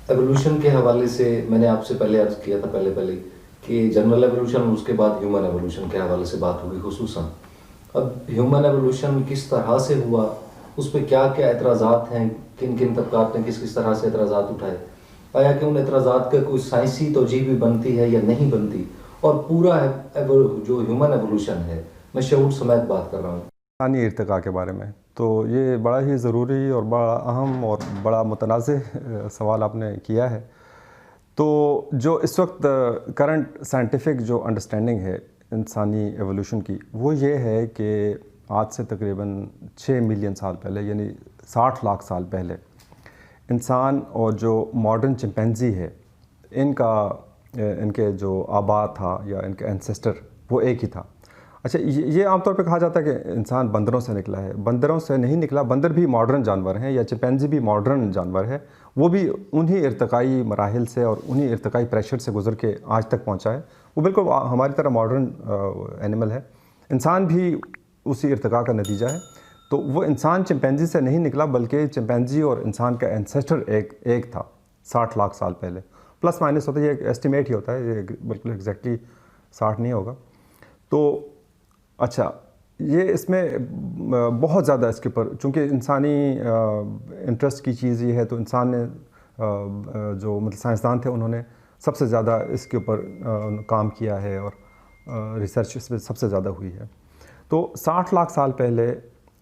Evolution کے حوالے سے میں نے آپ سے پہلے عرض کیا تھا پہلے کہ جنرل ایوولوشن اور اس کے بعد ہیومن ایوولوشن کے حوالے سے بات ہوئی خصوصاً. اب ہیومن ایوولوشن کس طرح سے ہوا، اس پہ کیا کیا اعتراضات ہیں، کن کن طبقات نے کس طرح سے اعتراضات اٹھائے، آیا کہ ان اعتراضات کا کوئی سائنسی توجیہ بھی بنتی ہے یا نہیں بنتی، اور پورا جو ہیومن ایوولوشن ہے، میں شعور سمیت بات کر رہا ہوں. انسانی ارتقاء کے بارے میں تو یہ بڑا ہی ضروری اور بڑا اہم اور بڑا متنازع سوال آپ نے کیا ہے. تو جو اس وقت کرنٹ سائنٹیفک جو انڈرسٹینڈنگ ہے انسانی ایوولوشن کی، وہ یہ ہے کہ آج سے تقریباً 6 ملین سال پہلے، یعنی 60 لاکھ سال پہلے، انسان اور جو ماڈرن چمپینزی ہے، ان کے جو آبا تھا یا ان کے اینسسٹر، وہ ایک ہی تھا. اچھا، یہ عام طور پہ کہا جاتا ہے کہ انسان بندروں سے نکلا ہے. بندروں سے نہیں نکلا. بندر بھی ماڈرن جانور ہیں، یا چمپینزی بھی ماڈرن جانور ہے. وہ بھی انہی ارتقائی مراحل سے اور انہی ارتقائی پریشر سے گزر کے آج تک پہنچا ہے. وہ بالکل ہماری طرح ماڈرن اینیمل ہے. انسان بھی اسی ارتقاء کا نتیجہ ہے. تو وہ انسان چمپینزی سے نہیں نکلا، بلکہ چمپینزی اور انسان کا اینسسٹر ایک تھا 60 لاکھ سال پہلے. پلس مائنس ہوتا ہے، یہ ایک ایسٹیمیٹ ہی ہوتا ہے، یہ بالکل ایگزیکٹلی 60 نہیں ہوگا. تو اچھا، یہ اس میں بہت زیادہ اس کے اوپر، چونکہ انسانی انٹرسٹ کی چیز یہ ہے، تو انسان نے جو سائنسدان تھے، انہوں نے سب سے زیادہ اس کے اوپر کام کیا ہے، اور ریسرچ اس میں سب سے زیادہ ہوئی ہے. تو 60 لاکھ سال پہلے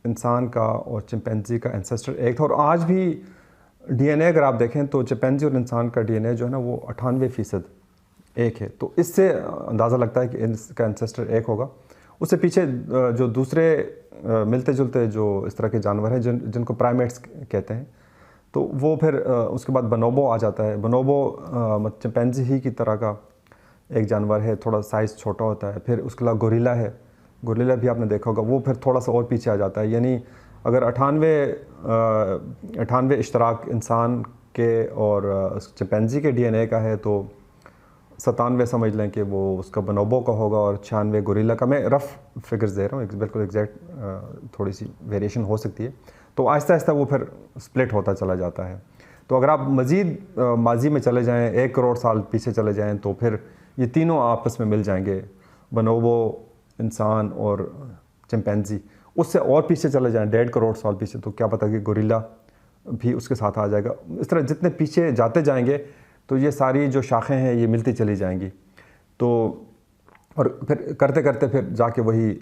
انسان کا اور چمپینزی کا اینسسٹر ایک تھا. اور آج بھی ڈی این اے اگر آپ دیکھیں تو چمپینزی اور انسان کا ڈی این اے جو ہے نا، وہ 98% ایک ہے. تو اس سے اندازہ لگتا ہے کہ اس کا اینسسٹر ایک ہوگا. اس سے پیچھے جو دوسرے ملتے جلتے جو اس طرح کے جانور ہیں، جن کو پرائمیٹس کہتے ہیں، تو وہ پھر اس کے بعد بنوبو آ جاتا ہے. بنوبو چمپینزی ہی کی طرح کا ایک جانور ہے، تھوڑا سائز چھوٹا ہوتا ہے. پھر اس کے علاوہ گوریلا ہے. گوریلا بھی آپ نے دیکھا ہوگا، وہ پھر تھوڑا سا اور پیچھے آ جاتا ہے. یعنی اگر 98 اشتراک انسان کے اور چمپینزی کے ڈی این اے کا ہے، تو 97 سمجھ لیں کہ وہ اس کا بنوبو کا ہوگا، اور 96 گوریلا کا. میں رف فگرز دے رہا ہوں، بالکل ایگزیکٹ تھوڑی سی ویریشن ہو سکتی ہے. تو آہستہ آہستہ وہ پھر سپلٹ ہوتا چلا جاتا ہے. تو اگر آپ مزید ماضی میں چلے جائیں، 1 کروڑ سال پیچھے چلے جائیں، تو پھر یہ تینوں آپس میں مل جائیں گے، بنوبو، انسان اور چمپینزی. اس سے اور پیچھے چلے جائیں 1.5 کروڑ سال پیچھے، تو کیا پتہ کہ گوریلا بھی اس کے ساتھ آ جائے گا. اس طرح جتنے پیچھے جاتے جائیں گے، تو یہ ساری جو شاخیں ہیں یہ ملتی چلی جائیں گی. تو اور پھر کرتے کرتے پھر جا کے وہی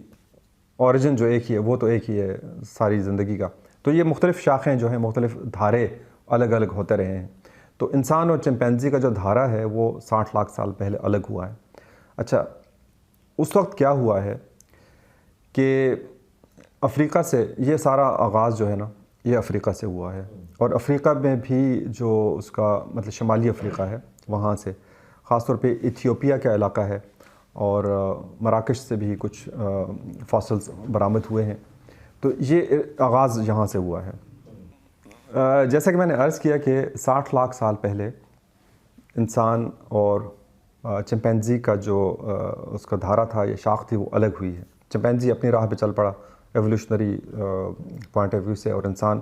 اوریجن جو ایک ہی ہے، وہ تو ایک ہی ہے ساری زندگی کا. تو یہ مختلف شاخیں جو ہیں، مختلف دھارے الگ الگ ہوتے رہے ہیں. تو انسان اور چمپینزی کا جو دھارا ہے، وہ 60 لاکھ سال پہلے الگ ہوا ہے. اچھا، اس وقت کیا ہوا ہے کہ افریقہ سے یہ سارا آغاز جو ہے نا، یہ افریقہ سے ہوا ہے. اور افریقہ میں بھی جو اس کا مطلب شمالی افریقہ ہے، وہاں سے خاص طور پہ ایتھیوپیا کا علاقہ ہے، اور مراکش سے بھی کچھ فاسلز برآمد ہوئے ہیں. تو یہ آغاز یہاں سے ہوا ہے. جیسا کہ میں نے عرض کیا کہ 60 لاکھ سال پہلے انسان اور چمپینزی کا جو اس کا دھارا تھا، یہ شاخ تھی، وہ الگ ہوئی ہے. چمپینزی اپنی راہ پہ چل پڑا ایولیوشنری پوائنٹ آف ویو سے، اور انسان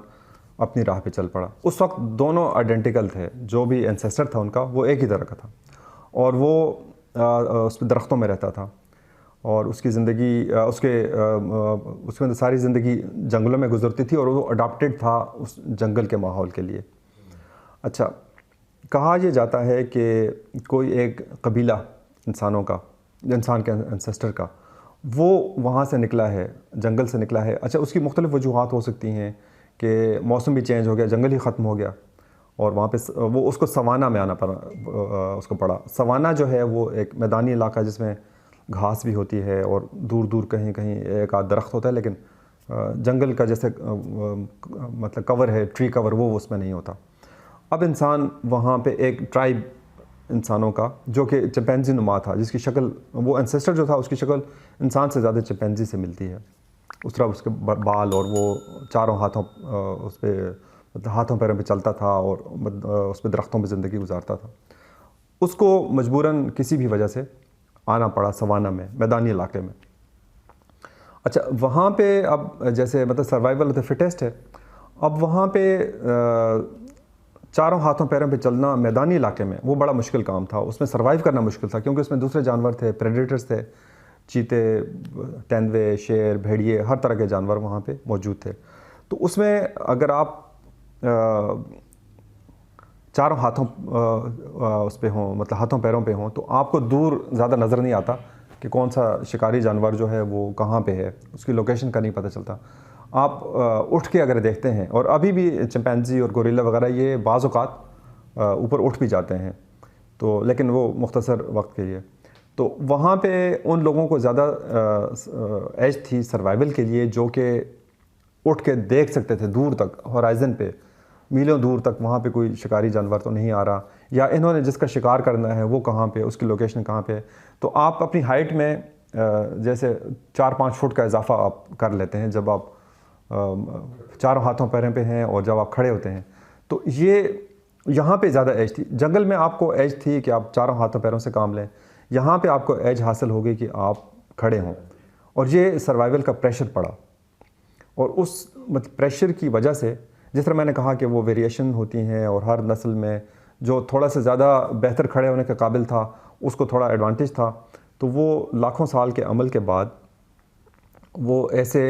اپنی راہ پہ چل پڑا. اس وقت دونوں آئیڈینٹیکل تھے. جو بھی اینسیسٹر تھا ان کا، وہ ایک ہی طرح کا تھا، اور وہ اس پہ درختوں میں رہتا تھا، اور اس کی زندگی اس کے اندر ساری زندگی جنگلوں میں گزرتی تھی، اور وہ اڈاپٹیڈ تھا اس جنگل کے ماحول کے لیے. اچھا، کہا یہ جاتا ہے کہ کوئی ایک قبیلہ انسانوں کا، انسان کے اینسسٹر کا، وہ وہاں سے نکلا ہے، جنگل سے نکلا ہے. اچھا، اس کی مختلف وجوہات ہو سکتی ہیں کہ موسم بھی چینج ہو گیا، جنگل ہی ختم ہو گیا، اور وہاں پہ وہ اس کو سوانا میں آنا پڑا. اس کو پڑا سوانا جو ہے، وہ ایک میدانی علاقہ جس میں گھاس بھی ہوتی ہے، اور دور دور کہیں کہیں ایک آدھ درخت ہوتا ہے، لیکن جنگل کا جیسے مطلب کور ہے، ٹری کور، وہ اس میں نہیں ہوتا. اب انسان وہاں پہ ایک ٹرائب انسانوں کا، جو کہ چمپینزی نما تھا، جس کی شکل، وہ اینسسٹر جو تھا، اس کی شکل انسان سے زیادہ چمپینزی سے ملتی ہے. اس طرح اس کے بال، اور وہ چاروں ہاتھوں اس پہ ہاتھوں پیروں پہ چلتا تھا، اور اس پہ درختوں پہ زندگی گزارتا تھا. اس کو مجبوراً کسی بھی وجہ سے آنا پڑا سوانا میں، میدانی علاقے میں. اچھا، وہاں پہ اب جیسے مطلب سروائیول آف دا فٹیسٹ ہے. اب وہاں پہ چاروں ہاتھوں پیروں پہ چلنا میدانی علاقے میں وہ بڑا مشکل کام تھا، اس میں سروائیو کرنا مشکل تھا، کیونکہ اس میں دوسرے جانور تھے، پریڈیٹرز تھے، چیتے، تیندوے، شیر، بھیڑیے، ہر طرح کے جانور وہاں پہ موجود تھے۔ تو اس میں اگر آپ چاروں ہاتھوں اس پہ ہوں، مطلب ہاتھوں پیروں پہ ہوں، تو آپ کو دور زیادہ نظر نہیں آتا کہ کون سا شکاری جانور جو ہے وہ کہاں پہ ہے، اس کی لوکیشن کا نہیں پتہ چلتا۔ آپ اٹھ کے اگر دیکھتے ہیں، اور ابھی بھی چمپینزی اور گوریلا وغیرہ یہ بعض اوقات اوپر اٹھ بھی جاتے ہیں، تو لیکن وہ مختصر وقت کے لیے، تو وہاں پہ ان لوگوں کو زیادہ ایج تھی سروائیول کے لیے، جو کہ اٹھ کے دیکھ سکتے تھے دور تک، ہورائزن پہ میلوں دور تک وہاں پہ کوئی شکاری جانور تو نہیں آ رہا، یا انہوں نے جس کا شکار کرنا ہے وہ کہاں پہ، اس کی لوکیشن کہاں پہ۔ تو آپ اپنی ہائٹ میں جیسے 4-5 فٹ کا اضافہ آپ کر لیتے ہیں جب آپ چاروں ہاتھوں پیروں پہ ہیں اور جب آپ کھڑے ہوتے ہیں، تو یہ یہاں پہ زیادہ ایج تھی۔ جنگل میں آپ کو ایج تھی کہ آپ چاروں ہاتھوں پیروں سے کام لیں، یہاں پہ آپ کو ایج حاصل ہو گئی کہ آپ کھڑے ہوں، اور یہ سروائیول کا پریشر پڑا، اور اس پریشر کی وجہ سے جس طرح میں نے کہا کہ وہ ویریشن ہوتی ہیں، اور ہر نسل میں جو تھوڑا سا زیادہ بہتر کھڑے ہونے کے قابل تھا اس کو تھوڑا ایڈوانٹیج تھا، تو وہ لاکھوں سال کے عمل کے بعد وہ ایسے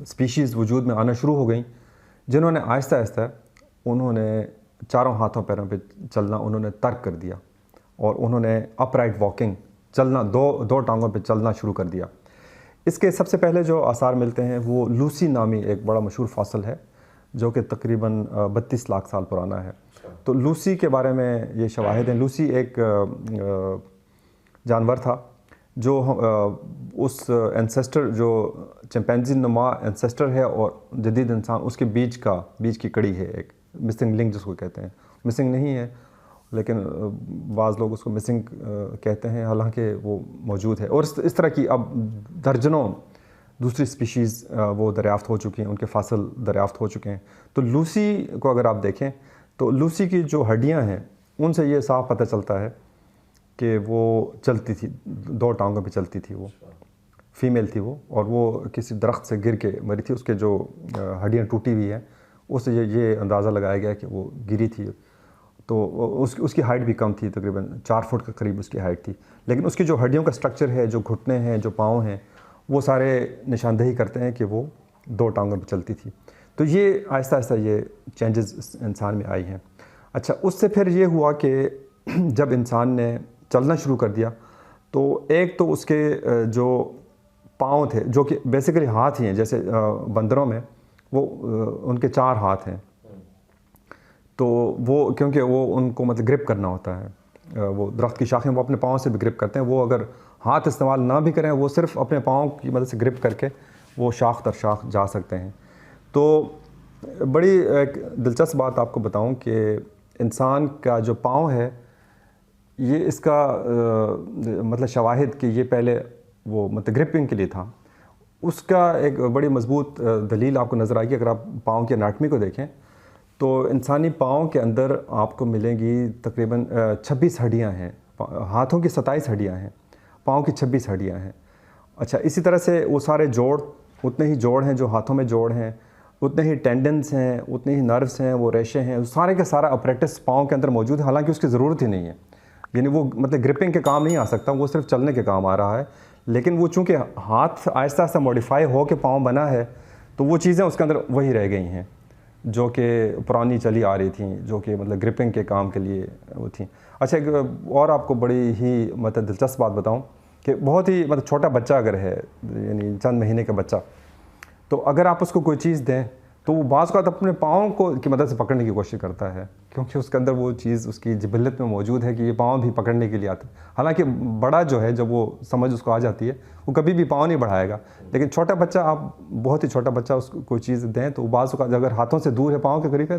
سپیشیز وجود میں آنا شروع ہو گئیں جنہوں نے آہستہ آہستہ انہوں نے چاروں ہاتھوں پیروں پہ چلنا انہوں نے ترک کر دیا، اور انہوں نے اپ رائٹ واکنگ، چلنا دو ٹانگوں پہ چلنا شروع کر دیا۔ اس کے سب سے پہلے جو آثار ملتے ہیں وہ لوسی نامی ایک بڑا مشہور فاسل ہے جو کہ تقریباً 32 لاکھ سال پرانا ہے۔ تو لوسی کے بارے میں یہ شواہد ہیں۔ لوسی ایک جانور تھا جو اس انسیسٹر جو چمپینزی نما انسیسٹر ہے اور جدید انسان، اس کے بیچ کی کڑی ہے، ایک مسنگ لنک جس کو کہتے ہیں۔ مسنگ نہیں ہے لیکن بعض لوگ اس کو مسنگ کہتے ہیں، حالانکہ وہ موجود ہے، اور اس طرح کی اب درجنوں دوسری سپیشیز وہ دریافت ہو چکی ہیں، ان کے فاصل دریافت ہو چکے ہیں۔ تو لوسی کو اگر آپ دیکھیں تو لوسی کی جو ہڈیاں ہیں ان سے یہ صاف پتہ چلتا ہے کہ وہ چلتی تھی، 2 ٹانگوں پہ چلتی تھی، وہ فیمیل تھی وہ، اور وہ کسی درخت سے گر کے مری تھی، اس کے جو ہڈیاں ٹوٹی ہوئی ہیں اس سے یہ اندازہ لگایا گیا کہ وہ گری تھی۔ تو اس کی ہائٹ بھی کم تھی، تقریباً 4 فٹ کے قریب اس کی ہائٹ تھی، لیکن اس کی جو ہڈیوں کا سٹرکچر ہے، جو گھٹنے ہیں، جو پاؤں ہیں، وہ سارے نشاندہی کرتے ہیں کہ وہ 2 ٹانگوں پہ چلتی تھی۔ تو یہ آہستہ آہستہ یہ چینجز انسان میں آئی ہیں۔ اچھا، اس سے پھر یہ ہوا کہ جب انسان نے چلنا شروع کر دیا تو ایک تو اس کے جو پاؤں تھے، جو کہ بیسیکلی ہاتھ ہی ہیں، جیسے بندروں میں وہ ان کے 4 ہاتھ ہیں، تو وہ کیونکہ وہ ان کو مطلب گرپ کرنا ہوتا ہے، وہ درخت کی شاخیں وہ اپنے پاؤں سے بھی گرپ کرتے ہیں، وہ اگر ہاتھ استعمال نہ بھی کریں وہ صرف اپنے پاؤں کی مدد سے گرپ کر کے وہ شاخ در شاخ جا سکتے ہیں۔ تو بڑی ایک دلچسپ بات آپ کو بتاؤں کہ انسان کا جو پاؤں ہے یہ اس کا مطلب شواہد کہ یہ پہلے وہ مطلب گرپنگ کے لیے تھا، اس کا ایک بڑی مضبوط دلیل آپ کو نظر آئے گی اگر آپ پاؤں کی اناٹمی کو دیکھیں۔ تو انسانی پاؤں کے اندر آپ کو ملیں گی تقریباً 26 ہڈیاں ہیں، ہاتھوں کی 27 ہڈیاں ہیں، پاؤں کی 26 ہڈیاں ہیں۔ اچھا، اسی طرح سے وہ سارے جوڑ، اتنے ہی جوڑ ہیں جو ہاتھوں میں جوڑ ہیں، اتنے ہی ٹینڈنس ہیں، اتنے ہی نروس ہیں، وہ ریشے ہیں، سارے کا سارا اپریٹس پاؤں کے اندر موجود ہے، حالانکہ اس کی ضرورت ہی نہیں ہے، یعنی وہ مطلب گرپنگ کے کام نہیں آ سکتا، وہ صرف چلنے کے کام آ رہا ہے، لیکن وہ چونکہ ہاتھ آہستہ آہستہ موڈیفائی ہو کے پاؤں بنا ہے تو وہ چیزیں اس کے اندر وہی رہ گئی ہیں جو کہ پرانی چلی آ رہی تھیں، جو کہ مطلب گرپنگ کے کام کے لیے وہ تھیں۔ اچھا، ایک اور آپ کو بڑی ہی مطلب دلچسپ بات بتاؤں کہ بہت ہی مطلب چھوٹا بچہ اگر ہے، یعنی چند مہینے کا بچہ، تو اگر آپ اس کو کوئی چیز دیں تو وہ بعض اوقات اپنے پاؤں کی مدد سے پکڑنے کی کوشش کرتا ہے، کیونکہ اس کے اندر وہ چیز اس کی جبلت میں موجود ہے کہ یہ پاؤں بھی پکڑنے کے لیے آتے ہیں۔ حالانکہ بڑا جو ہے جب وہ سمجھ اس کو آ جاتی ہے وہ کبھی بھی پاؤں نہیں بڑھائے گا، لیکن چھوٹا بچہ، آپ بہت ہی چھوٹا بچہ اس کو کوئی چیز دیں تو بعض اوقات اگر ہاتھوں سے دور ہے، پاؤں کے قریب ہے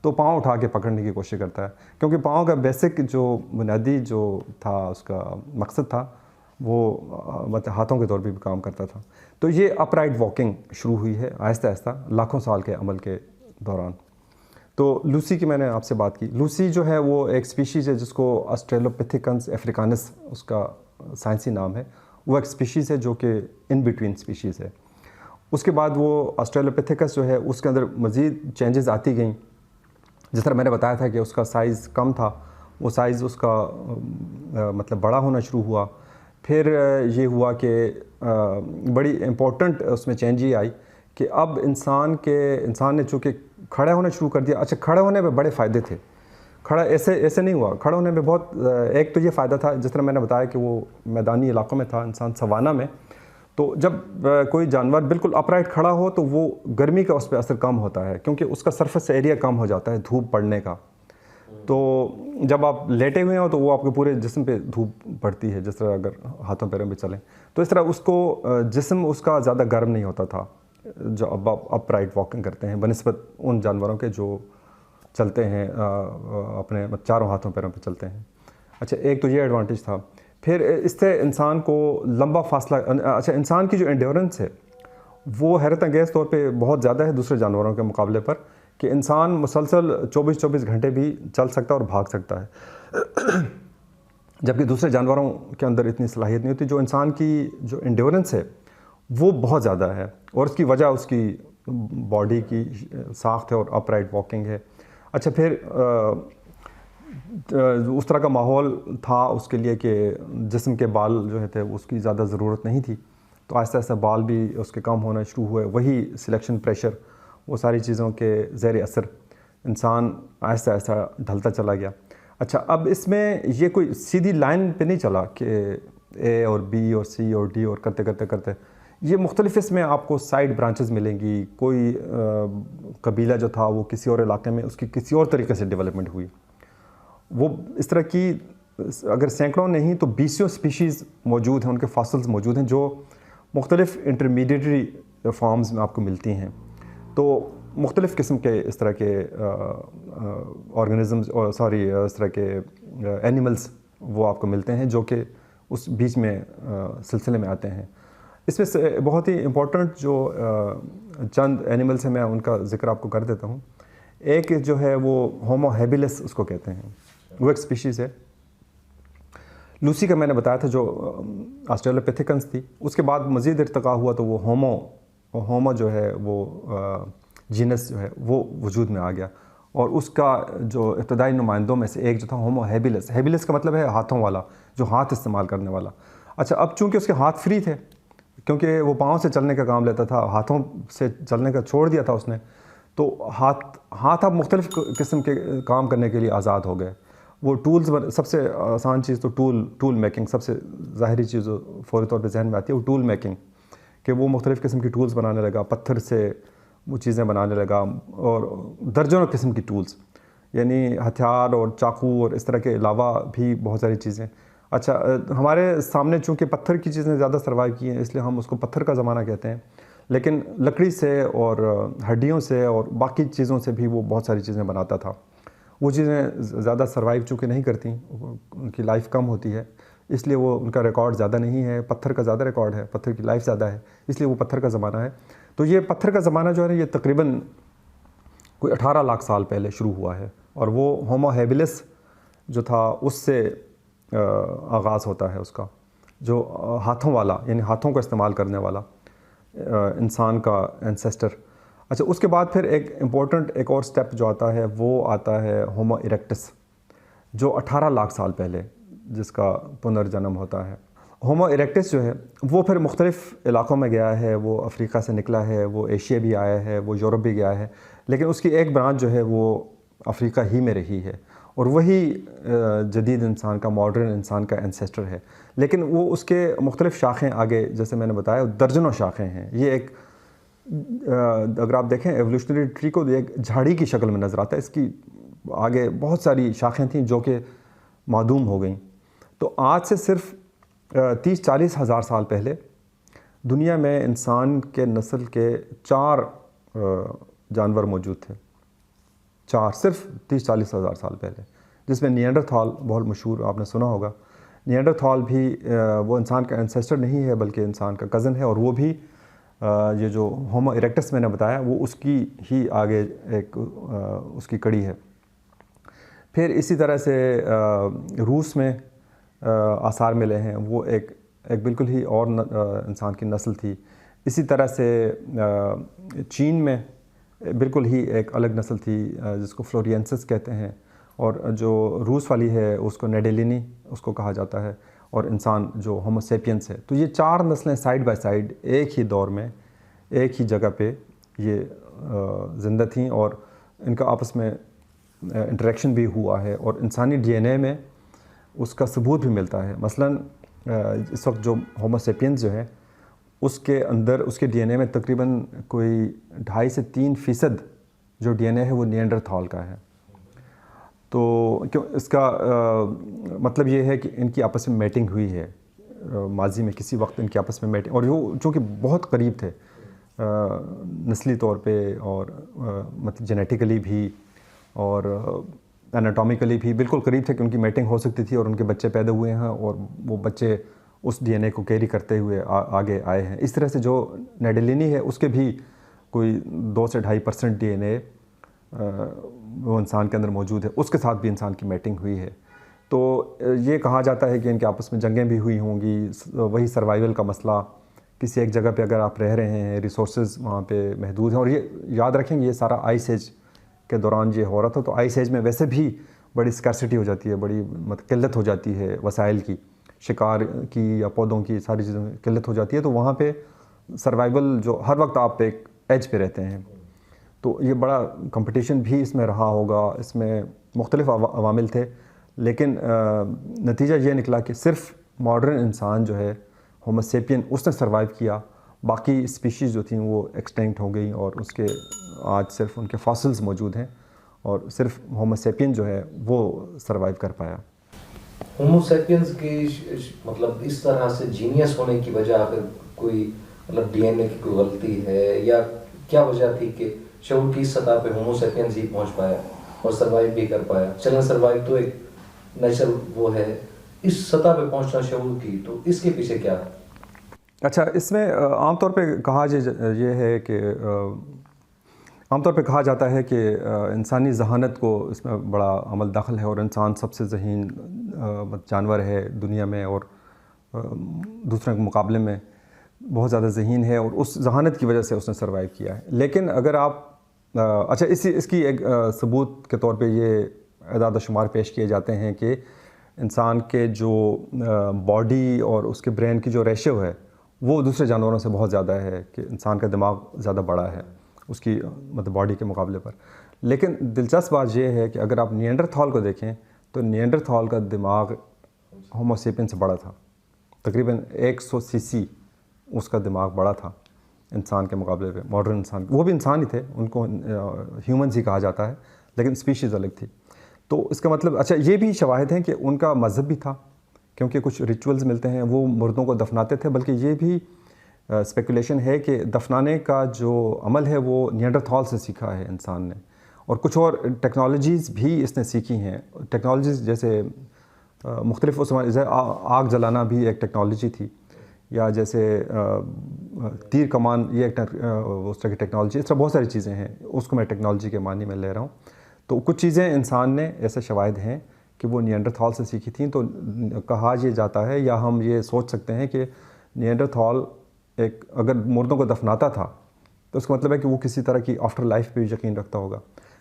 تو پاؤں اٹھا کے پکڑنے کی کوشش کرتا ہے، کیونکہ پاؤں کا بیسک جو بنیادی جو تھا اس کا مقصد تھا وہ مطلب ہاتھوں کے طور پہ بھی کام کرتا تھا۔ تو یہ اپ رائٹ واکنگ شروع ہوئی ہے آہستہ آہستہ لاکھوں سال کے عمل کے دوران۔ تو لوسی کی میں نے آپ سے بات کی۔ لوسی جو ہے وہ ایک سپیشیز ہے جس کو آسٹریلوپیتھیکنس افریکانس اس کا سائنسی نام ہے، وہ ایک سپیشیز ہے جو کہ ان بٹوین سپیشیز ہے۔ اس کے بعد وہ آسٹریلوپیتھیکس جو ہے اس کے اندر مزید چینجز آتی گئیں، جس طرح میں نے بتایا تھا کہ اس کا سائز کم تھا، وہ سائز اس کا مطلب بڑا ہونا شروع ہوا. پھر یہ ہوا کہ بڑی امپورٹنٹ اس میں چینج یہ آئی کہ اب انسان نے چونکہ کھڑے ہونا شروع کر دیا. اچھا، کھڑے ہونے میں بڑے فائدے تھے. کھڑا ایسے نہیں ہوا. کھڑے ہونے میں بہت ایک تو یہ فائدہ تھا، جس طرح میں نے بتایا کہ وہ میدانی علاقوں میں تھا انسان، سوانہ میں. تو جب کوئی جانور بالکل اپ رائٹ کھڑا ہو تو وہ گرمی کا اس پہ اثر کم ہوتا ہے، کیونکہ اس کا سرفیس ایریا کم ہو جاتا ہے دھوپ پڑنے کا. تو جب آپ لیٹے ہوئے ہوں تو وہ آپ کے پورے جسم پہ دھوپ پڑتی ہے، جس طرح اگر ہاتھوں پیروں پہ چلیں تو اس طرح اس کو جسم اس کا زیادہ گرم نہیں ہوتا تھا جو اب آپ اپ رائٹ واکنگ کرتے ہیں بنسبت ان جانوروں کے جو چلتے ہیں اپنے چاروں ہاتھوں پیروں پہ چلتے ہیں. اچھا، ایک تو یہ ایڈوانٹیج تھا. پھر اس سے انسان کو لمبا فاصلہ، اچھا انسان کی جو انڈیورنس ہے وہ حیرت انگیز طور پہ بہت زیادہ ہے دوسرے جانوروں کے مقابلے پر، کہ انسان مسلسل 24 گھنٹے بھی چل سکتا ہے اور بھاگ سکتا ہے، جبکہ دوسرے جانوروں کے اندر اتنی صلاحیت نہیں ہوتی. جو انسان کی جو انڈیورنس ہے وہ بہت زیادہ ہے، اور اس کی وجہ اس کی باڈی کی ساخت ہے اور اپ رائٹ واکنگ ہے. اچھا، پھر اس طرح کا ماحول تھا اس کے لیے کہ جسم کے بال جو تھے اس کی زیادہ ضرورت نہیں تھی، تو آہستہ آہستہ بال بھی اس کے کم ہونا شروع ہوئے. وہی سلیکشن پریشر، وہ ساری چیزوں کے زیر اثر انسان آہستہ آہستہ ڈھلتا چلا گیا. اچھا، اب اس میں یہ کوئی سیدھی لائن پہ نہیں چلا کہ اے اور بی اور سی اور ڈی اور کرتے یہ مختلف اس میں آپ کو سائڈ برانچز ملیں گی. کوئی قبیلہ جو تھا وہ کسی اور علاقے میں اس کی کسی اور طریقے سے ڈیولپمنٹ ہوئی. وہ اس طرح کی اگر سینکڑوں نہیں تو 20 سپیشیز موجود ہیں، ان کے فاسلز موجود ہیں جو مختلف انٹرمیڈیٹری فارمز میں آپ کو ملتی ہیں. تو مختلف قسم کے اس طرح کے آرگنزمز اس طرح کے اینیملز وہ آپ کو ملتے ہیں جو کہ اس بیچ میں سلسلے میں آتے ہیں. اس میں سے بہت ہی امپورٹنٹ جو چند اینیملز ہیں میں ان کا ذکر آپ کو کر دیتا ہوں. ایک جو ہے وہ ہومو ہیبیلس اس کو کہتے ہیں، وہ ایک سپیشیز ہے. لوسی کا میں نے بتایا تھا جو آسٹریلوپیتھیکنس تھی، اس کے بعد مزید ارتقا ہوا تو وہ ہومو جو ہے وہ جینس جو ہے وہ وجود میں آ گیا، اور اس کا جو ابتدائی نمائندوں میں سے ایک جو تھا ہومو ہیبیلس. ہیبیلس کا مطلب ہے ہاتھوں والا، جو ہاتھ استعمال کرنے والا. اچھا، اب چونکہ اس کے ہاتھ فری تھے، کیونکہ وہ پاؤں سے چلنے کا کام لیتا تھا، ہاتھوں سے چلنے کا چھوڑ دیا تھا اس نے، تو ہاتھ اب مختلف قسم کے کام کرنے کے لیے آزاد ہو گئے. وہ ٹولز، سب سے آسان چیز تو ٹول میکنگ، سب سے ظاہری چیز فوری طور پہ ذہن میں آتی ہے وہ ٹول میکنگ، کہ وہ مختلف قسم کی ٹولز بنانے لگا، پتھر سے وہ چیزیں بنانے لگا، اور درجنوں قسم کی ٹولز، یعنی ہتھیار اور چاقو اور اس طرح کے علاوہ بھی بہت ساری چیزیں. اچھا، ہمارے سامنے چونکہ پتھر کی چیزیں زیادہ سروائیو کی ہیں، اس لیے ہم اس کو پتھر کا زمانہ کہتے ہیں، لیکن لکڑی سے اور ہڈیوں سے اور باقی چیزوں سے بھی وہ بہت ساری چیزیں بناتا تھا. وہ چیزیں زیادہ سروائیو چونکہ نہیں کرتی، ان کی لائف کم ہوتی ہے، اس لیے وہ ان کا ریکارڈ زیادہ نہیں ہے. پتھر کا زیادہ ریکارڈ ہے، پتھر کی لائف زیادہ ہے، اس لیے وہ پتھر کا زمانہ ہے. تو یہ پتھر کا زمانہ جو ہے یہ تقریباً کوئی 18 لاکھ سال پہلے شروع ہوا ہے، اور وہ ہومو ہیبیلس جو تھا اس سے آغاز ہوتا ہے اس کا، جو ہاتھوں والا یعنی ہاتھوں کو استعمال کرنے والا انسان کا اینسیسٹر. اچھا، اس کے بعد پھر ایک امپورٹنٹ ایک اور سٹیپ جو آتا ہے وہ آتا ہے ہومو ایریکٹس، جو 18 لاکھ سال پہلے جس کا پنرجنم ہوتا ہے. ہومو ایریکٹس جو ہے وہ پھر مختلف علاقوں میں گیا ہے، وہ افریقہ سے نکلا ہے، وہ ایشیا بھی آیا ہے، وہ یورپ بھی گیا ہے، لیکن اس کی ایک برانچ جو ہے وہ افریقہ ہی میں رہی ہے، اور وہی جدید انسان کا، ماڈرن انسان کا اینسیسٹر ہے. لیکن وہ اس کے مختلف شاخیں آگے، جیسے میں نے بتایا درجنوں شاخیں ہیں. یہ ایک اگر آپ دیکھیں ایولیوشنری ٹری کو ایک جھاڑی کی شکل میں نظر آتا ہے، اس کی آگے بہت ساری شاخیں تھیں جو کہ معدوم ہو گئیں. تو آج سے صرف 30-40 ہزار سال پہلے دنیا میں انسان کے نسل کے 4 جانور موجود تھے، 4 صرف 30-40 ہزار سال پہلے، جس میں نیانڈرتھال بہت مشہور آپ نے سنا ہوگا. نیانڈرتھال بھی وہ انسان کا اینسیسٹر نہیں ہے بلکہ انسان کا کزن ہے، اور وہ بھی یہ جو ہومو ایریکٹس میں نے بتایا وہ اس کی ہی آگے ایک اس کی کڑی ہے. پھر اسی طرح سے روس میں آثار ملے ہیں، وہ ایک بالکل ہی اور انسان کی نسل تھی. اسی طرح سے چین میں بالکل ہی ایک الگ نسل تھی جس کو فلورینسس کہتے ہیں، اور جو روس والی ہے اس کو نیڈیلینی اس کو کہا جاتا ہے، اور انسان جو ہومو سیپینس ہے. تو یہ 4 نسلیں سائیڈ بائی سائیڈ ایک ہی دور میں ایک ہی جگہ پہ یہ زندہ تھیں، اور ان کا آپس میں انٹریکشن بھی ہوا ہے، اور انسانی ڈی این اے میں اس کا ثبوت بھی ملتا ہے. مثلاً اس وقت جو ہومو سیپینس جو ہے اس کے اندر اس کے ڈی این اے میں تقریباً کوئی 2.5 سے 3% جو ڈی این اے ہے وہ نیانڈرتھال کا ہے. تو اس کا مطلب یہ ہے کہ ان کی آپس میں میٹنگ ہوئی ہے ماضی میں، کسی وقت ان کی آپس میں میٹنگ، اور وہ چونکہ بہت قریب تھے نسلی طور پہ، اور مطلب جینیٹیکلی بھی اور اناٹومیکلی بھی بالکل قریب تھے کہ ان کی میٹنگ ہو سکتی تھی، اور ان کے بچے پیدا ہوئے ہیں، اور وہ بچے اس ڈی این اے کو کیری کرتے ہوئے آگے آئے ہیں. اس طرح سے جو نیڈیلینی ہے اس کے بھی کوئی 2 سے 2.5% ڈی این اے وہ انسان کے اندر موجود ہے، اس کے ساتھ بھی انسان کی میٹنگ ہوئی ہے. تو یہ کہا جاتا ہے کہ ان کے آپس میں جنگیں بھی ہوئی ہوں گی. وہی سروائیول کا مسئلہ، کسی ایک جگہ پہ اگر آپ رہ رہے ہیں، ریسورسز وہاں پہ محدود ہیں، اور یہ یاد رکھیں یہ سارا آئس ایج کے دوران یہ ہو رہا تھا. تو آئس ایج میں ویسے بھی بڑی اسکارسٹی ہو جاتی ہے، بڑی قلت ہو جاتی ہے وسائل کی، شکار کی یا پودوں کی، ساری چیزوں میں قلت ہو جاتی ہے. تو وہاں پہ سروائیول جو ہر وقت آپ ایک ایج پہ رہتے ہیں، تو یہ بڑا کمپٹیشن بھی اس میں رہا ہوگا. اس میں مختلف عوامل تھے، لیکن نتیجہ یہ نکلا کہ صرف ماڈرن انسان جو ہے ہومو سیپین اس نے سروائیو کیا. باقی اسپیشیز جو تھیں وہ ایکسٹینکٹ ہو گئیں، اور اس کے آج صرف ان کے فاسلز موجود ہیں، اور صرف ہومو سیپین جو ہے وہ سروائیو کر پایا. ہومو سیپینز کی مطلب اس طرح سے جینیس ہونے کی وجہ اگر کوئی مطلب ڈی این اے کی کوئی غلطی ہے، یا کیا وجہ تھی کہ شعور کی سطح پہ ہومو سیپینز ہی پہنچ پایا اور سروائیو بھی کر پایا؟ چلیں سروائیو تو ایک نیچرل وہ ہے، اس سطح پہ پہنچنا شعور کی، تو اس کے پیچھے کیا؟ اچھا، اس میں عام طور پہ کہا یہ ہے کہ عام طور پہ کہا جاتا ہے کہ انسانی ذہانت کو اس میں بڑا عمل دخل ہے، اور انسان سب سے ذہین جانور ہے دنیا میں، اور دوسرے کے مقابلے میں بہت زیادہ ذہین ہے، اور اس ذہانت کی وجہ سے اس نے سروائیو کیا ہے. لیکن اگر آپ اچھا اس کی ایک ثبوت کے طور پہ یہ اعداد و شمار پیش کیے جاتے ہیں کہ انسان کے جو باڈی اور اس کے برین کی جو ریشو ہے وہ دوسرے جانوروں سے بہت زیادہ ہے، کہ انسان کا دماغ زیادہ بڑا ہے اس کی مطلب باڈی کے مقابلے پر. لیکن دلچسپ بات یہ ہے کہ اگر آپ نیانڈرتھال کو دیکھیں تو نیانڈرتھال کا دماغ ہومو سیپین سے بڑا تھا، تقریباً 100 cc اس کا دماغ بڑا تھا انسان کے مقابلے پہ. ماڈرن انسان، وہ بھی انسان ہی تھے، ان کو ہیومنز ہی کہا جاتا ہے، لیکن اسپیشیز الگ تھی. تو اس کا مطلب اچھا یہ بھی شواہد ہیں کہ ان کا مذہب بھی تھا، کیونکہ کچھ ریچولز ملتے ہیں، وہ مردوں کو دفناتے تھے. بلکہ یہ بھی اسپیکولیشن ہے کہ دفنانے کا جو عمل ہے وہ نیانڈرتھال سے سیکھا ہے انسان نے، اور کچھ اور ٹیکنالوجیز بھی اس نے سیکھی ہیں. ٹیکنالوجیز جیسے مختلف اس میں آگ جلانا بھی ایک ٹیکنالوجی تھی، یا جیسے تیر کمان، یہ ایک اس طرح کی ٹیکنالوجی. اس طرح بہت ساری چیزیں ہیں، اس کو میں ٹیکنالوجی کے معنی میں لے رہا ہوں. تو کچھ چیزیں انسان نے ایسے شواہد ہیں کہ وہ نیانڈرتھال سے سیکھی تھیں. تو کہا یہ جاتا ہے، یا ہم یہ سوچ سکتے ہیں کہ نیانڈرتھال ایک اگر مردوں کو دفناتا تھا تو اس کا مطلب ہے کہ وہ کسی طرح کی آفٹر لائف پہ بھی یقین رکھتا ہوگا.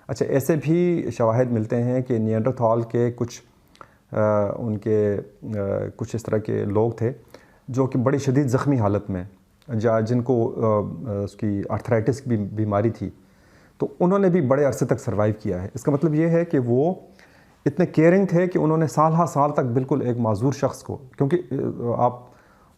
اچھا، ایسے بھی شواہد ملتے ہیں کہ نیانڈرتھال کے کچھ کچھ اس طرح کے لوگ تھے جو کہ بڑی شدید زخمی حالت میں، جن کو اس کی آرتھرائٹس کی بیماری تھی، تو انہوں نے بھی بڑے عرصے تک سروائیو کیا ہے. اس کا مطلب یہ ہے کہ وہ اتنے کیئرنگ تھے کہ انہوں نے سال ہا سال تک بالکل ایک معذور شخص کو، کیونکہ آپ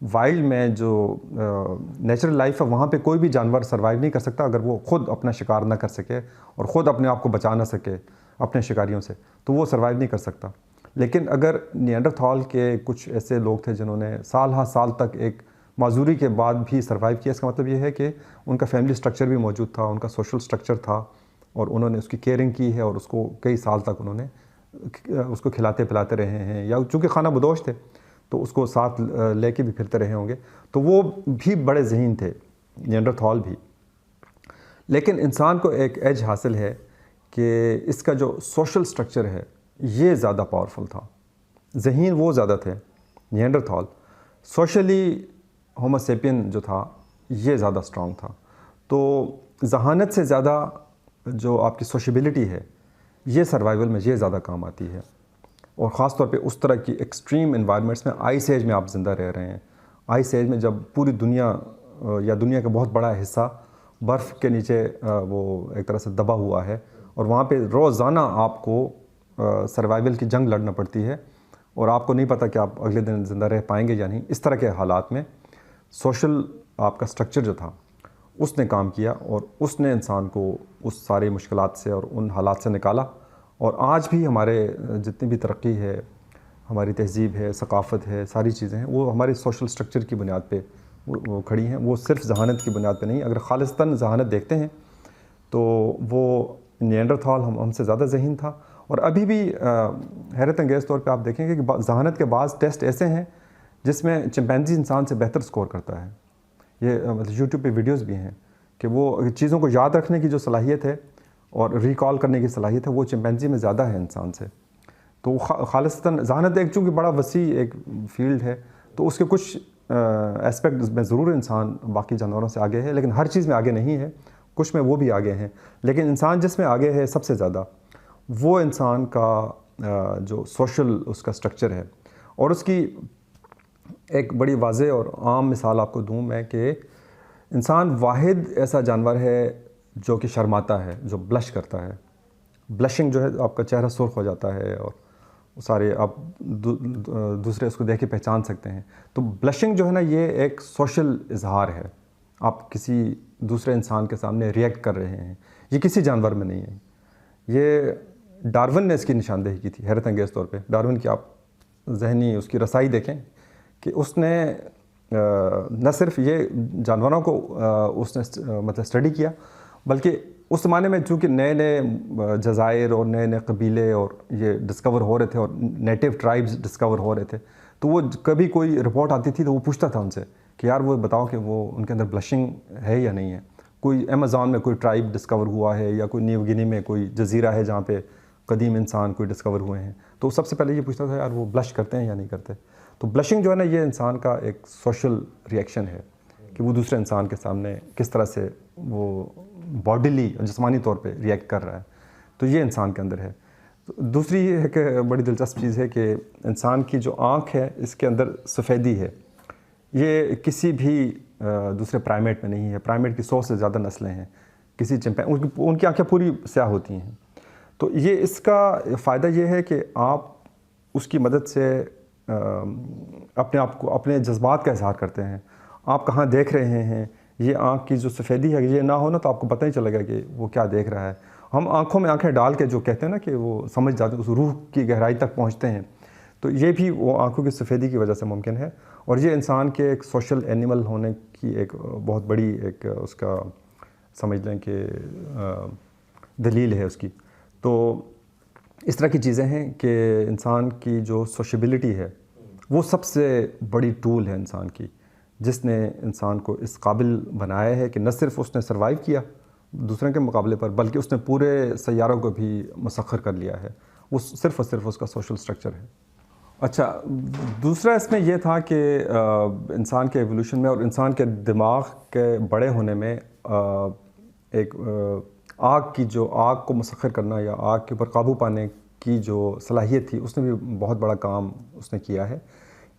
وائلڈ میں جو نیچرل لائف ہے وہاں پہ کوئی بھی جانور سروائیو نہیں کر سکتا اگر وہ خود اپنا شکار نہ کر سکے اور خود اپنے آپ کو بچا نہ سکے اپنے شکاریوں سے، تو وہ سروائیو نہیں کر سکتا. لیکن اگر نیانڈرتھال کے کچھ ایسے لوگ تھے جنہوں نے سال ہا سال تک ایک معذوری کے بعد بھی سروائیو کیا، اس کا مطلب یہ ہے کہ ان کا فیملی سٹرکچر بھی موجود تھا، ان کا سوشل سٹرکچر تھا، اور انہوں نے اس کی کیئرنگ کی ہے، اور اس کو کئی سال تک انہوں نے اس کو کھلاتے پلاتے رہے ہیں، یا چونکہ خانہ بدوش تھے تو اس کو ساتھ لے کے بھی پھرتے رہے ہوں گے. تو وہ بھی بڑے ذہین تھے نیانڈرتھال بھی. لیکن انسان کو ایک ایج حاصل ہے کہ اس کا جو سوشل سٹرکچر ہے یہ زیادہ پاورفل تھا. ذہین وہ زیادہ تھے نیانڈرتھال، سوشلی ہومو سیپین جو تھا یہ زیادہ اسٹرانگ تھا. تو ذہانت سے زیادہ جو آپ کی سوشیبلٹی ہے یہ سروائیول میں یہ زیادہ کام آتی ہے، اور خاص طور پہ اس طرح کی ایکسٹریم انوائرمنٹس میں، آئس ایج میں آپ زندہ رہ رہے ہیں. آئس ایج میں جب پوری دنیا یا دنیا کا بہت بڑا حصہ برف کے نیچے وہ ایک طرح سے دبا ہوا ہے، اور وہاں پہ روزانہ آپ کو سروائیول کی جنگ لڑنا پڑتی ہے، اور آپ کو نہیں پتہ کہ آپ اگلے دن زندہ رہ پائیں گے یا نہیں. اس طرح کے حالات میں سوشل آپ کا سٹرکچر جو تھا اس نے کام کیا، اور اس نے انسان کو اس ساری مشکلات سے اور ان حالات سے نکالا. اور آج بھی ہمارے جتنی بھی ترقی ہے، ہماری تہذیب ہے، ثقافت ہے، ساری چیزیں ہیں، وہ ہمارے سوشل سٹرکچر کی بنیاد پہ وہ کھڑی ہیں. وہ صرف ذہانت کی بنیاد پہ نہیں. اگر خالصتاً ذہانت دیکھتے ہیں تو وہ نیانڈرتھال ہم سے زیادہ ذہین تھا. اور ابھی بھی حیرت انگیز طور پہ آپ دیکھیں گے کہ ذہانت کے بعض ٹیسٹ ایسے ہیں جس میں چمپینزی انسان سے بہتر سکور کرتا ہے. یہ مطلب یوٹیوب پہ ویڈیوز بھی ہیں کہ وہ چیزوں کو یاد رکھنے کی جو صلاحیت ہے اور ریکال کرنے کی صلاحیت ہے وہ چمپینزی میں زیادہ ہے انسان سے. تو خالصتاً ذہانت ایک چونکہ بڑا وسیع ایک فیلڈ ہے، تو اس کے کچھ اسپیکٹ میں ضرور انسان باقی جانوروں سے آگے ہے، لیکن ہر چیز میں آگے نہیں ہے. کچھ میں وہ بھی آگے ہیں، لیکن انسان جس میں آگے ہے سب سے زیادہ وہ انسان کا جو سوشل اس کا سٹرکچر ہے. اور اس کی ایک بڑی واضح اور عام مثال آپ کو دوں میں کہ انسان واحد ایسا جانور ہے جو کہ شرماتا ہے، جو بلش کرتا ہے. بلشنگ جو ہے آپ کا چہرہ سرخ ہو جاتا ہے اور سارے آپ دوسرے اس کو دیکھ کے پہچان سکتے ہیں. تو بلشنگ جو ہے نا یہ ایک سوشل اظہار ہے. آپ کسی دوسرے انسان کے سامنے ریئیکٹ کر رہے ہیں. یہ کسی جانور میں نہیں ہے. یہ ڈارون نے اس کی نشاندہی کی تھی حیرت انگیز طور پہ. ڈارون کی آپ ذہنی اس کی رسائی دیکھیں کہ اس نے نہ صرف یہ جانوروں کو اس نے مطلب اسٹڈی کیا، بلکہ اس زمانے میں چونکہ نئے نئے جزائر اور نئے نئے قبیلے اور یہ ڈسکور ہو رہے تھے اور نیٹو ٹرائبز ڈسکور ہو رہے تھے، تو وہ کبھی کوئی رپورٹ آتی تھی تو وہ پوچھتا تھا ان سے کہ یار وہ بتاؤ کہ وہ ان کے اندر بلشنگ ہے یا نہیں ہے. کوئی امیزون میں کوئی ٹرائب ڈسکور ہوا ہے یا کوئی نیو گنی میں کوئی جزیرہ ہے جہاں پہ قدیم انسان کوئی ڈسکور ہوئے ہیں، تو سب سے پہلے یہ پوچھتا تھا یار وہ بلش کرتے ہیں یا نہیں کرتے. تو بلشنگ جو ہے نا یہ انسان کا ایک سوشل ریئیکشن ہے کہ وہ دوسرے انسان کے سامنے کس طرح سے وہ باڈیلی جسمانی طور پہ ریئیکٹ کر رہا ہے. تو یہ انسان کے اندر ہے. دوسری یہ ہے کہ بڑی دلچسپ چیز ہے کہ انسان کی جو آنکھ ہے اس کے اندر سفیدی ہے. یہ کسی بھی دوسرے پرائمیٹ میں نہیں ہے. پرائمیٹ کی 100 سے زیادہ نسلیں ہیں. کسی ان کی آنکھیں پوری سیاہ ہوتی ہیں. تو یہ اس کا فائدہ یہ ہے کہ آپ اس کی مدد سے اپنے آپ کو اپنے جذبات کا اظہار کرتے ہیں. آپ کہاں دیکھ رہے ہیں، یہ آنکھ کی جو سفیدی ہے یہ نہ ہونا تو آپ کو پتہ ہی چلے گا کہ وہ کیا دیکھ رہا ہے. ہم آنکھوں میں آنکھیں ڈال کے جو کہتے ہیں نا کہ وہ سمجھ جاتے ہیں، اس روح کی گہرائی تک پہنچتے ہیں، تو یہ بھی وہ آنکھوں کی سفیدی کی وجہ سے ممکن ہے. اور یہ انسان کے ایک سوشل اینیمل ہونے کی ایک بہت بڑی ایک اس کا سمجھ لیں کہ دلیل ہے اس کی. تو اس طرح کی چیزیں ہیں کہ انسان کی جو سوشیبلٹی ہے وہ سب سے بڑی ٹول ہے انسان کی، جس نے انسان کو اس قابل بنایا ہے کہ نہ صرف اس نے سروائیو کیا دوسرے کے مقابلے پر، بلکہ اس نے پورے سیاروں کو بھی مسخر کر لیا ہے. وہ صرف اور صرف اس کا سوشل سٹرکچر ہے. اچھا، دوسرا اس میں یہ تھا کہ انسان کے ایولیوشن میں اور انسان کے دماغ کے بڑے ہونے میں ایک آگ کی جو آگ کو مسخر کرنا یا آگ کے اوپر قابو پانے کی جو صلاحیت تھی اس نے بھی بہت بڑا کام اس نے کیا ہے.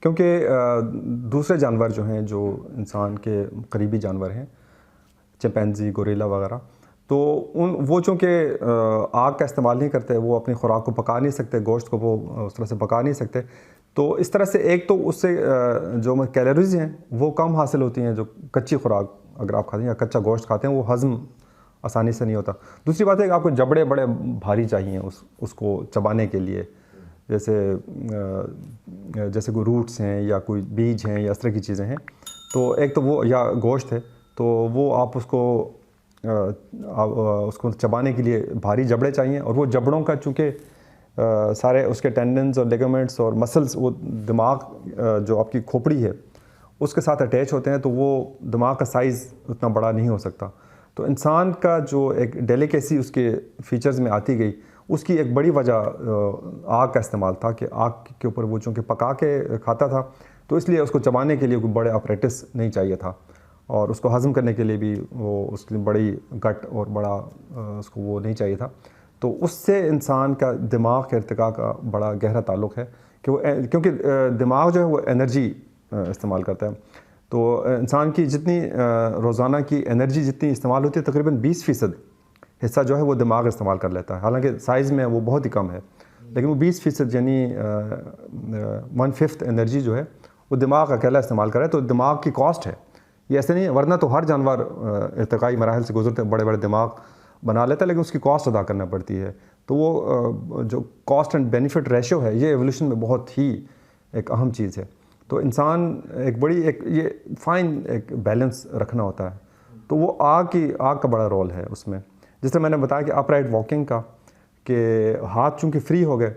کیونکہ دوسرے جانور جو ہیں جو انسان کے قریبی جانور ہیں، چمپینزی، گوریلا وغیرہ، تو وہ چونکہ آگ کا استعمال نہیں کرتے، وہ اپنی خوراک کو پکا نہیں سکتے، گوشت کو وہ اس طرح سے پکا نہیں سکتے، تو اس طرح سے ایک تو اس سے جو کیلوریز ہیں وہ کم حاصل ہوتی ہیں. جو کچی خوراک اگر آپ کھاتے ہیں یا کچا گوشت کھاتے ہیں وہ ہضم آسانی سے نہیں ہوتا. دوسری بات ہے کہ آپ کو جبڑے بڑے بھاری چاہیے اس کو چبانے کے لیے، جیسے کوئی روٹس ہیں یا کوئی بیج ہیں یا اس طرح کی چیزیں ہیں. تو ایک تو وہ یا گوشت ہے، تو وہ آپ اس کو چبانے کے لیے بھاری جبڑے چاہیے. اور وہ جبڑوں کا چونکہ سارے اس کے ٹینڈنز اور لیگامنٹس اور مسلز وہ دماغ جو آپ کی کھوپڑی ہے اس کے ساتھ اٹیچ ہوتے ہیں، تو وہ دماغ کا سائز اتنا بڑا نہیں ہو سکتا. تو انسان کا جو ایک ڈیلیکیسی اس کے فیچرز میں آتی گئی، اس کی ایک بڑی وجہ آگ کا استعمال تھا کہ آگ کے اوپر وہ چونکہ پکا کے کھاتا تھا تو اس لیے اس کو چبانے کے لیے کوئی بڑے آپریٹس نہیں چاہیے تھا. اور اس کو ہضم کرنے کے لیے بھی وہ اس کی بڑی گٹ اور بڑا اس کو وہ نہیں چاہیے تھا. تو اس سے انسان کا دماغ کے ارتقاء کا بڑا گہرا تعلق ہے کہ وہ کیونکہ دماغ جو ہے وہ انرجی استعمال کرتا ہے. تو انسان کی جتنی روزانہ کی انرجی جتنی استعمال ہوتی ہے تقریباً 20% حصہ جو ہے وہ دماغ استعمال کر لیتا ہے. حالانکہ سائز میں وہ بہت ہی کم ہے, لیکن وہ 20% یعنی 1/5 انرجی جو ہے وہ دماغ اکیلا استعمال کرے. تو دماغ کی کاسٹ ہے یہ, ایسے نہیں ہے, ورنہ تو ہر جانور ارتقائی مراحل سے گزرتے بڑے بڑے دماغ بنا لیتا ہے, لیکن اس کی کاسٹ ادا کرنا پڑتی ہے. تو وہ جو کاسٹ اینڈ بینیفٹ ریشو ہے یہ ایولیوشن میں بہت ہی ایک اہم چیز ہے. تو انسان ایک بڑی ایک یہ فائن ایک بیلنس رکھنا ہوتا ہے. تو وہ آگ کا بڑا رول ہے اس میں. جس طرح میں نے بتایا کہ اپ رائٹ واکنگ کا, کہ ہاتھ چونکہ فری ہو گئے.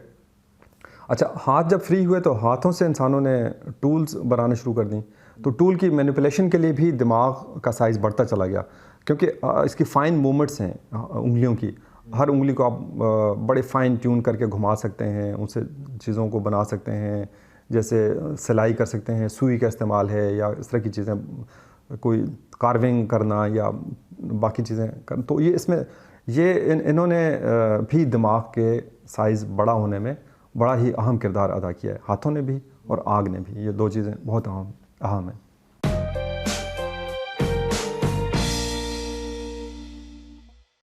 اچھا, ہاتھ جب فری ہوئے تو ہاتھوں سے انسانوں نے ٹولز بنانا شروع کر دیں. تو ٹول کی مینیپولیشن کے لیے بھی دماغ کا سائز بڑھتا چلا گیا, کیونکہ اس کی فائن موومنٹس ہیں انگلیوں کی. ہر انگلی کو آپ بڑے فائن ٹیون کر کے گھما سکتے ہیں, ان سے چیزوں کو بنا سکتے ہیں, جیسے سلائی کر سکتے ہیں, سوئی کا استعمال ہے, یا اس طرح کی چیزیں, کوئی کارونگ کرنا یا باقی چیزیں کرنا. تو یہ اس میں یہ انہوں نے بھی دماغ کے سائز بڑا ہونے میں بڑا ہی اہم کردار ادا کیا ہے, ہاتھوں نے بھی اور آگ نے بھی. یہ دو چیزیں بہت اہم ہیں.